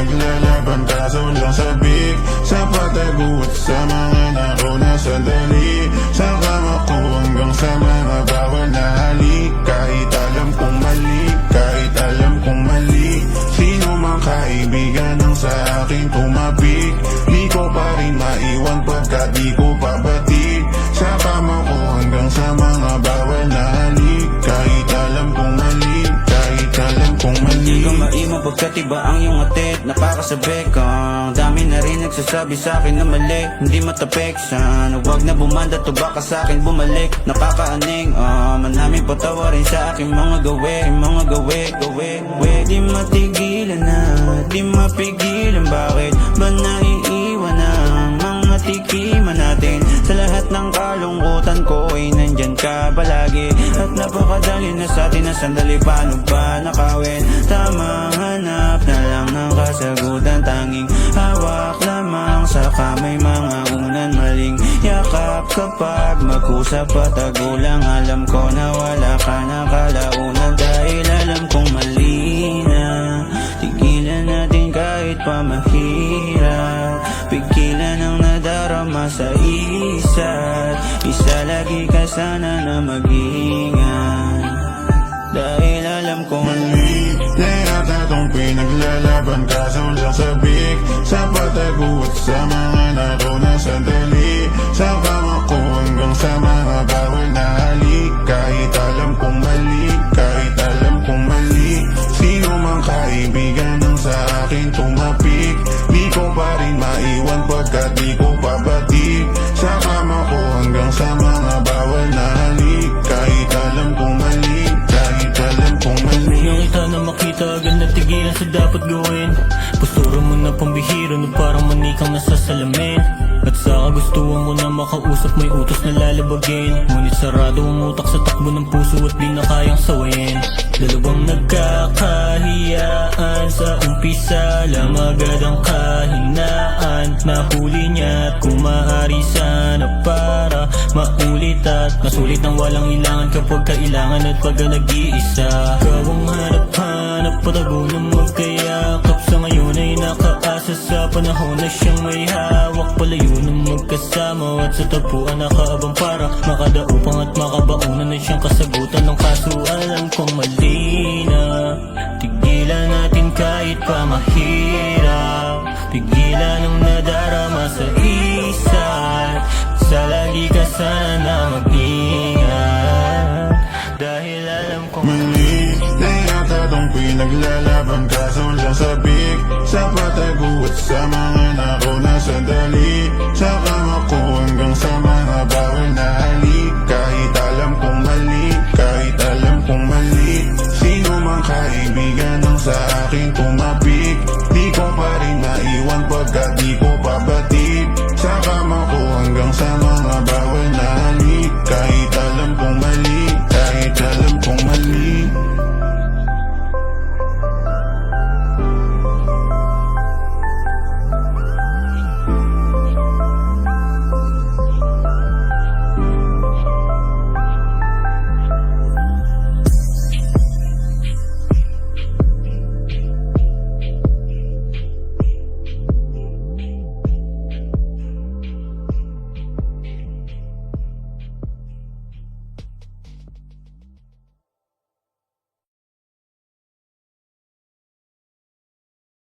pinaglalaban kaso lang sabik sa patago at sa mga nauna sandali. Sa kama ko hanggang sa mga bawal na halik. Kahit alam kong mali, kahit alam kong mali. Sino mang kaibigan ang sa akin tumapik, di ko pa rin maiwan pagkat di ko pabatid. Sa kama ko hanggang sa mga bawal na halik. Kahit alam kong mali, kahit alam kong mali. Hindi ko maimong pagkat iba ang iyong atid. Napakasabik ang dami na rin nagsasabi sa akin na mali. Hindi matapeksan, huwag na bumanda to baka sa akin bumalik. Nakakaaning, manaming patawarin sa aking mga gawi. Mga gawi. Di matigilan na, di mapigilan. Bakit ba naiiwan ang mga tikiman natin? Sa lahat ng kalungkutan ko ay nandyan ka palagi. At napakadali na sa atin na sandali, paano ba nakawin? Tamang hanap na lang ng kasagutan, tanging hawak lamang sa kamay mga unan maling yakap. Kapag mag-usap patago lang, alam ko na wala ka na kalaunan. Dahil alam kong mali na, tigilan natin kahit pa mahirap. Pigilan ang nadarama sa isa't isa, lagi ka sana na mag-iingat. Dahil alam kong mali na yata tong pinaglalaban kaso lang sabik sa patago at sa mga nauna sandali. Sa kama ko hanggang sa mga bawal na halik. Kahit alam kong mali, kahit alam kong mali. Sino mang kaibigan ang sa akin tumapik, di ko pa rin maiwan pagkat di ko pabatid. Sa kama ko hanggang sa mga bawal na halik. Kahit alam kong mali, kahit alam kong mali. Nang kita na makita agad na tigilan sa dapat gawin. Postura mo na pambihira na parang manikang nasa salamin. At sa kagustuhan mo na makausap may utos na lalabagin. Ngunit sarado ang utak sa takbo ng puso at di na kayang sawayin. Dalawang nagkakahiyaan sa umpisa lang agad ang kahinaan. Nahuli niya at kung maaari sana para maulit at masulit ang walang ilangan kapag kailangan at pag nag-iisa. Ikaw ang hanap-hanap patago ng magkayakap. Sa ngayon ay nakaasa sa panahon na siyang may hawak. Palayo ng magkasama at sa tagpuan nakaabang para makadaupang at makabaunan na siyang kasagutan ng kaso. Alam kong mali na, tigilan natin kahit pa mahirap. Pigilan ang nadarama sa isa't sa lagi ka sana mag-ingat. Dahil alam kong mali na yata tong pinaglalaban kaso lang sabik sa patago at sa mga nauna sandali. Sa kama ko hanggang sa mga bawal na halik. Kahit alam kong mali, kahit alam kong mali. Sino mang kaibigan ang sa akin tumapik, di ko pa rin maiwan pagkat di ko pabatid.